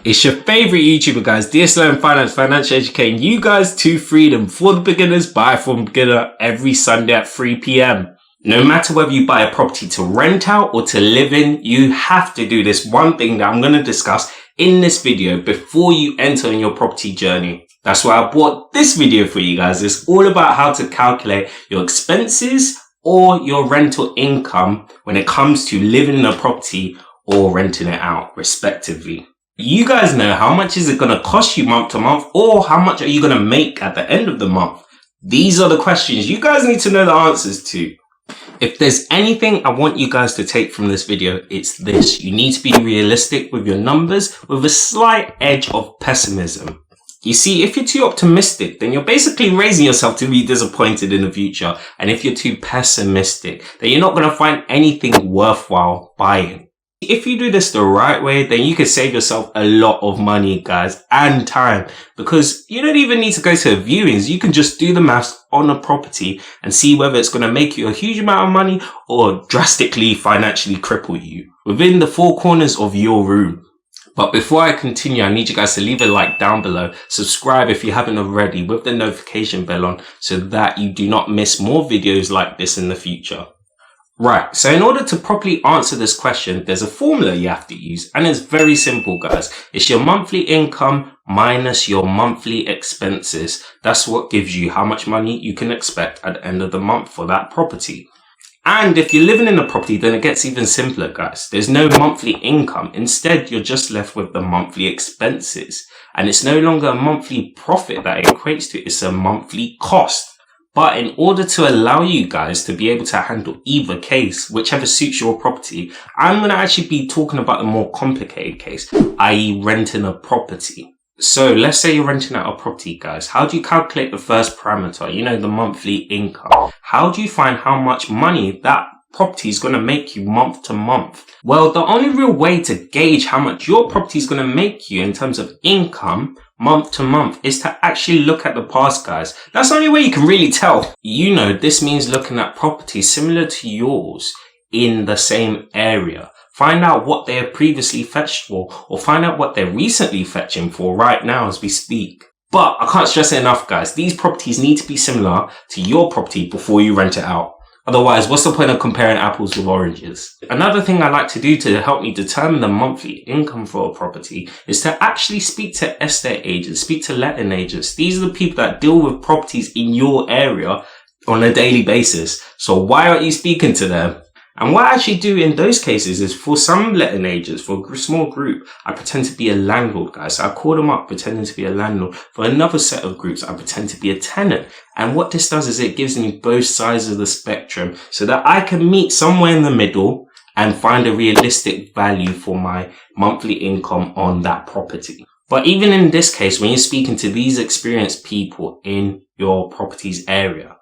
It's your favorite YouTuber, guys, DSLM Finance, financial educating you guys to freedom for the beginners, by from beginner, every Sunday at 3 p.m. No matter whether you buy a property to rent out or to live in, you have to do this one thing that I'm going to discuss in this video before you enter on your property journey. That's why I brought this video for you guys. It's all about how to calculate your expenses or your rental income when it comes to living in a property or renting it out, respectively. You guys know how much is it going to cost you month to month, or how much are you going to make at the end of the month? These are the questions you guys need to know the answers to. If there's anything I want you guys to take from this video, it's this. You need to be realistic with your numbers with a slight edge of pessimism. You see, if you're too optimistic, then you're basically raising yourself to be disappointed in the future. And if you're too pessimistic, then you're not going to find anything worthwhile buying. If you do this the right way, then you can save yourself a lot of money, guys, and time, because you don't even need to go to viewings. You can just do the maths on a property and see whether it's going to make you a huge amount of money or drastically financially cripple you within the four corners of your room. But before I continue, I need you guys to leave a like down below, subscribe if you haven't already with the notification bell on so that you do not miss more videos like this in the future. Right, so in order to properly answer this question, there's a formula you have to use, and it's very simple, guys. It's your monthly income minus your monthly expenses. That's what gives you how much money you can expect at the end of the month for that property. And if you're living in a property, then it gets even simpler, guys. There's no monthly income. Instead, you're just left with the monthly expenses. And it's no longer a monthly profit that it equates to, it's a monthly cost. But in order to allow you guys to be able to handle either case, whichever suits your property, I'm going to actually be talking about the more complicated case, i.e. renting a property. So let's say you're renting out a property, guys. How do you calculate the first parameter? You know, the monthly income. How do you find how much money that property is going to make you month to month? Well, the only real way to gauge how much your property is going to make you in terms of income month to month is to actually look at the past, guys. That's the only way you can really tell. You know, this means looking at properties similar to yours in the same area. Find out what they have previously fetched for, or find out what they're recently fetching for right now as we speak. But I can't stress it enough, guys. These properties need to be similar to your property before you rent it out. Otherwise, what's the point of comparing apples with oranges? Another thing I like to do to help me determine the monthly income for a property is to actually speak to estate agents, speak to letting agents. These are the people that deal with properties in your area on a daily basis. So why aren't you speaking to them? And what I actually do in those cases is, for some letting agents, for a small group, I pretend to be a landlord, guys. So I call them up pretending to be a landlord. For another set of groups, I pretend to be a tenant. And what this does is it gives me both sides of the spectrum so that I can meet somewhere in the middle and find a realistic value for my monthly income on that property. But even in this case, when you're speaking to these experienced people in your property's area,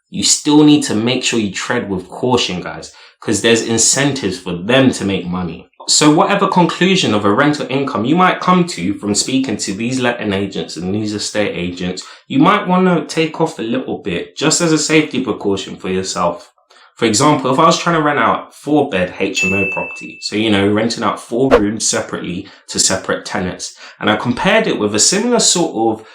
you still need to make sure you tread with caution, guys, because there's incentives for them to make money. So whatever conclusion of a rental income you might come to from speaking to these letting agents and these estate agents, you might want to take off a little bit just as a safety precaution for yourself. For example, if I was trying to rent out a 4-bed HMO property, so, you know, renting out 4 rooms separately to separate tenants, and I compared it with a similar sort of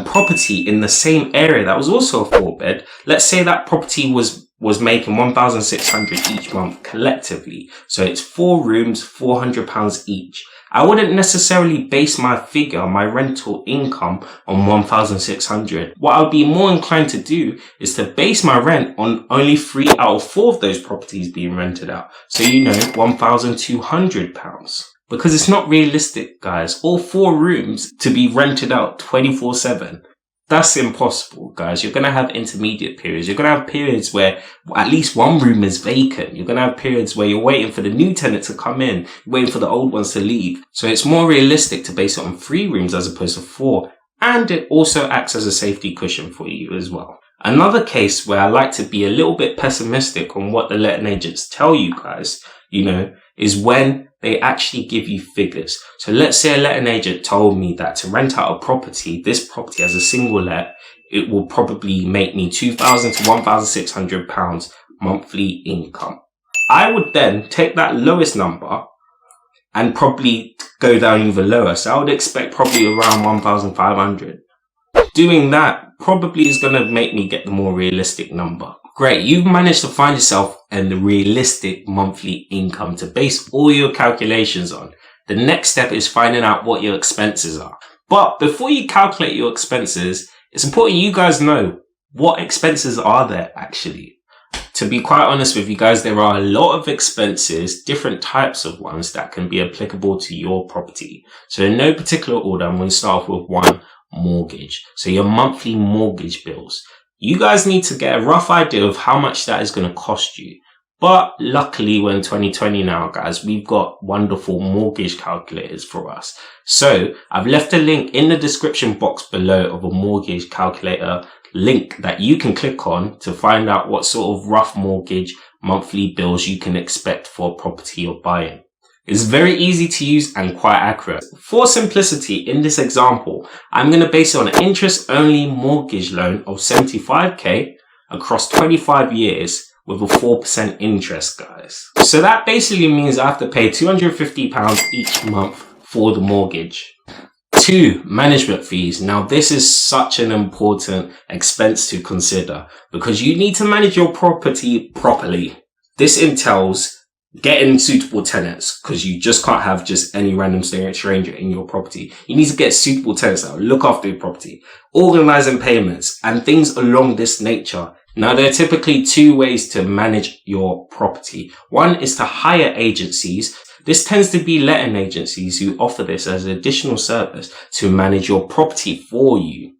property in the same area that was also a 4-bed, let's say that property was making £1,600 each month collectively. So it's 4 rooms, £400 each. I wouldn't necessarily base my figure, my rental income, on 1,600. What I would be more inclined to do is to base my rent on only 3 out of 4 of those properties being rented out. So, you know, £1,200. Because it's not realistic, guys. All 4 rooms to be rented out 24/7. That's impossible, guys. You're going to have intermediate periods. You're going to have periods where at least 1 room is vacant. You're going to have periods where you're waiting for the new tenant to come in, waiting for the old ones to leave. So it's more realistic to base it on 3 rooms as opposed to 4. And it also acts as a safety cushion for you as well. Another case where I like to be a little bit pessimistic on what the letting agents tell you guys, you know, is when they actually give you figures. So let's say a letting agent told me that to rent out a property, this property as a single let, it will probably make me £2,000 to £1,600 monthly income. I would then take that lowest number and probably go down even lower. So I would expect probably around 1,500. Doing that probably is going to make me get the more realistic number. Great, you've managed to find yourself a realistic monthly income to base all your calculations on. The next step is finding out what your expenses are. But before you calculate your expenses, it's important you guys know what expenses are there actually. To be quite honest with you guys, there are a lot of expenses, different types of ones that can be applicable to your property. So in no particular order, I'm going to start off with one, mortgage. So your monthly mortgage bills. You guys need to get a rough idea of how much that is going to cost you. But luckily, we're in 2020 now, guys, we've got wonderful mortgage calculators for us. So I've left a link in the description box below of a mortgage calculator link that you can click on to find out what sort of rough mortgage monthly bills you can expect for a property you're buying. It's very easy to use and quite accurate. For simplicity, in this example, I'm going to base it on an interest-only mortgage loan of 75k across 25 years with a 4% interest, guys. So that basically means I have to pay £250 each month for the mortgage. 2, management fees. Now, this is such an important expense to consider because you need to manage your property properly. This entails getting suitable tenants because you just can't have just any random stranger in your property. You need to get suitable tenants that will look after your property, organizing payments and things along this nature. Now, there are typically 2 ways to manage your property. One is to hire agencies. This tends to be letting agencies who offer this as an additional service to manage your property for you.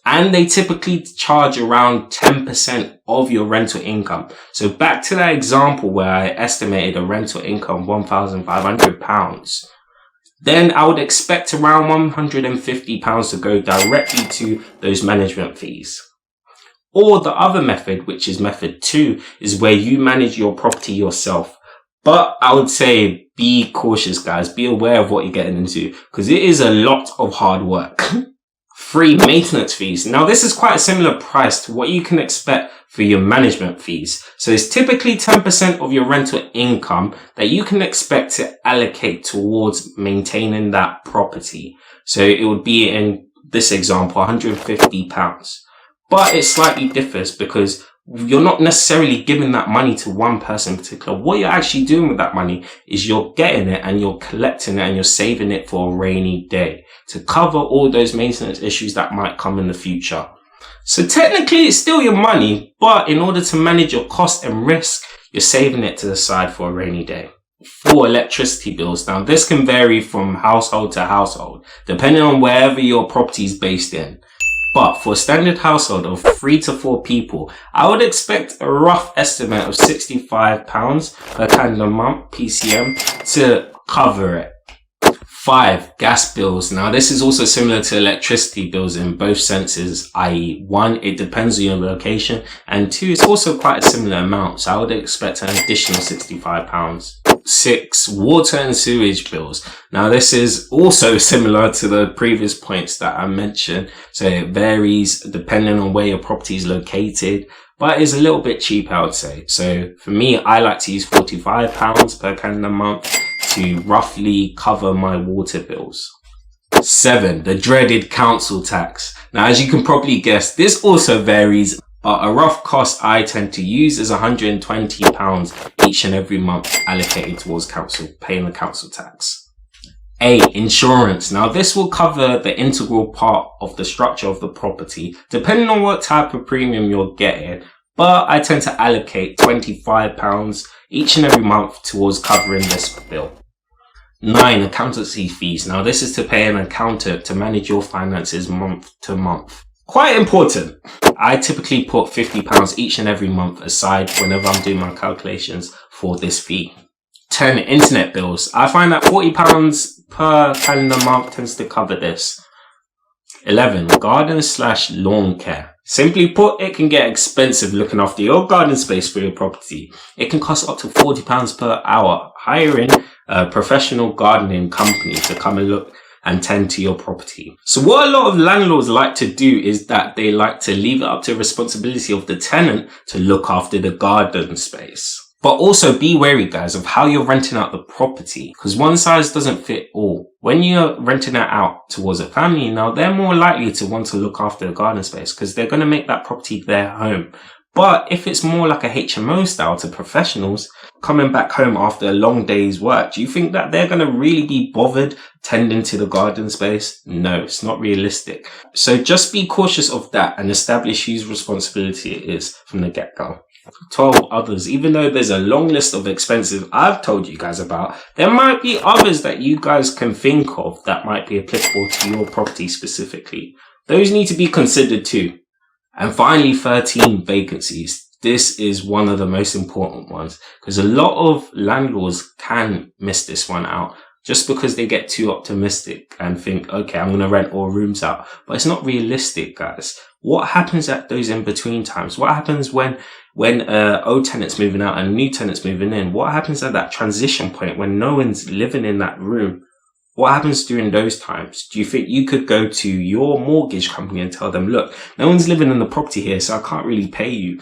And they typically charge around 10% of your rental income. So back to that example where I estimated a rental income of £1,500. Then I would expect around £150 to go directly to those management fees. Or the other method, which is method 2, is where you manage your property yourself. But I would say be cautious, guys. Be aware of what you're getting into because it is a lot of hard work. 3, maintenance fees. Now, this is quite a similar price to what you can expect for your management fees. So it's typically 10% of your rental income that you can expect to allocate towards maintaining that property. So it would be, in this example, £150. But it slightly differs because you're not necessarily giving that money to one person in particular. What you're actually doing with that money is you're getting it and you're collecting it and you're saving it for a rainy day to cover all those maintenance issues that might come in the future. So technically it's still your money, but in order to manage your cost and risk, you're saving it to the side for a rainy day. 4, electricity bills. Now, this can vary from household to household, depending on wherever your property is based in. But for a standard household of 3 to 4 people, I would expect a rough estimate of £65 per calendar month, PCM, to cover it. 5, gas bills. Now, this is also similar to electricity bills in both senses, i.e. 1, it depends on your location, and 2, it's also quite a similar amount, so I would expect an additional £65. 6, water and sewage bills. Now, this is also similar to the previous points that I mentioned, so it varies depending on where your property is located, but it's a little bit cheap, I would say. So for me, I like to use £45 per calendar month to roughly cover my water bills. 7, the dreaded council tax. Now, as you can probably guess, this also varies, but a rough cost I tend to use is £120 each and every month allocated towards paying the council tax. 8, insurance. Now, this will cover the integral part of the structure of the property, depending on what type of premium you're getting, but I tend to allocate £25 each and every month towards covering this bill. 9, accountancy fees. Now, this is to pay an accountant to manage your finances month to month. Quite important. I typically put £50 each and every month aside whenever I'm doing my calculations for this fee. 10, internet bills. I find that £40 per calendar month tends to cover this. 11, garden/lawn care. Simply put, it can get expensive looking after your garden space for your property. It can cost up to £40 per hour hiring a professional gardening company to come and look and tend to your property. So what a lot of landlords like to do is that they like to leave it up to the responsibility of the tenant to look after the garden space. But also be wary, guys, of how you're renting out the property, because one size doesn't fit all. When you're renting it out towards a family now, they're more likely to want to look after the garden space because they're going to make that property their home. But if it's more like a HMO style to professionals coming back home after a long day's work, do you think that they're going to really be bothered tending to the garden space? No, it's not realistic. So just be cautious of that and establish whose responsibility it is from the get-go. 12 others. Even though there's a long list of expenses I've told you guys about, there might be others that you guys can think of that might be applicable to your property specifically. Those need to be considered too. And finally, 13, vacancies. This is one of the most important ones because a lot of landlords can miss this one out just because they get too optimistic and think, okay, I'm going to rent all rooms out. But it's not realistic, guys. What happens at those in-between times? What happens when old tenants moving out and new tenants moving in? What happens at that transition point when no one's living in that room? What happens during those times? Do you think you could go to your mortgage company and tell them, look, no one's living in the property here, so I can't really pay you?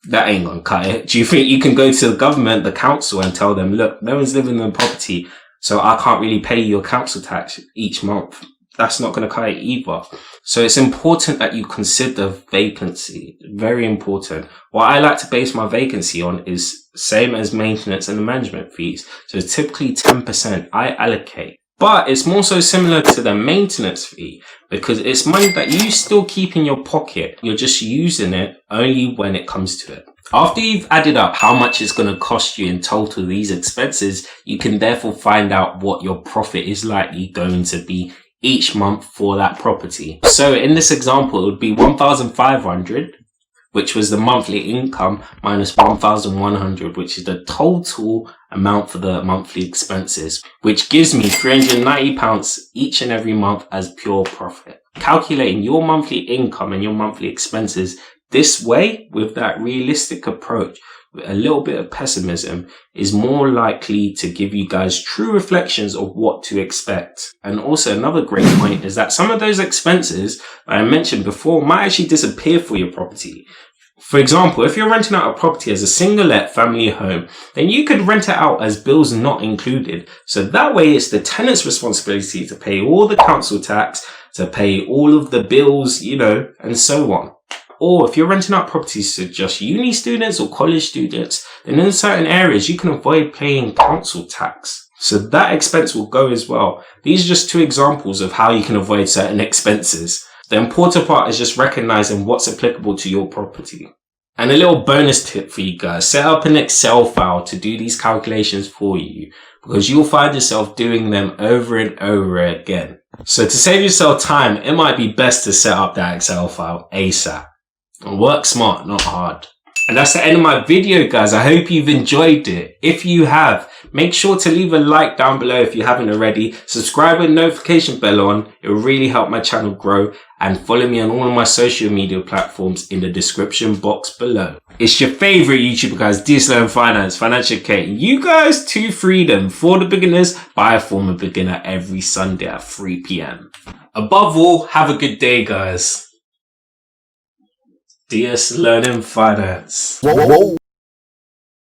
That ain't gonna cut it. Do you think you can go to the government, the council, and tell them, look, no one's living in the property, so I can't really pay your council tax each month? That's not going to cut it either. So it's important that you consider vacancy. Very important. What I like to base my vacancy on is same as maintenance and the management fees. So typically 10% I allocate. But it's more so similar to the maintenance fee because it's money that you still keep in your pocket. You're just using it only when it comes to it. After you've added up how much it's going to cost you in total these expenses, you can therefore find out what your profit is likely going to be each month for that property. So in this example, it would be 1,500, which was the monthly income, minus 1,100, which is the total amount for the monthly expenses, which gives me £390 each and every month as pure profit. Calculating your monthly income and your monthly expenses this way, with that realistic approach, with a little bit of pessimism, is more likely to give you guys true reflections of what to expect. And also another great point is that some of those expenses I mentioned before might actually disappear for your property. For example, if you're renting out a property as a single-let family home, then you could rent it out as bills not included. So that way it's the tenant's responsibility to pay all the council tax, to pay all of the bills, and so on. Or if you're renting out properties to just uni students or college students, then in certain areas you can avoid paying council tax. So that expense will go as well. These are just two examples of how you can avoid certain expenses. The important part is just recognizing what's applicable to your property. And a little bonus tip for you guys, set up an Excel file to do these calculations for you because you'll find yourself doing them over and over again. So to save yourself time, it might be best to set up that Excel file ASAP. Work smart, not hard. And that's the end of my video, guys. I hope you've enjoyed it. If you have, make sure to leave a like down below if you haven't already. Subscribe with notification bell on. It will really help my channel grow. And follow me on all of my social media platforms in the description box below. It's your favorite YouTuber, guys, DSLM Finance, Financial K. You guys to freedom for the beginners by a former beginner every Sunday at 3 p.m. Above all, have a good day, guys. DS Learning Finance. Whoa.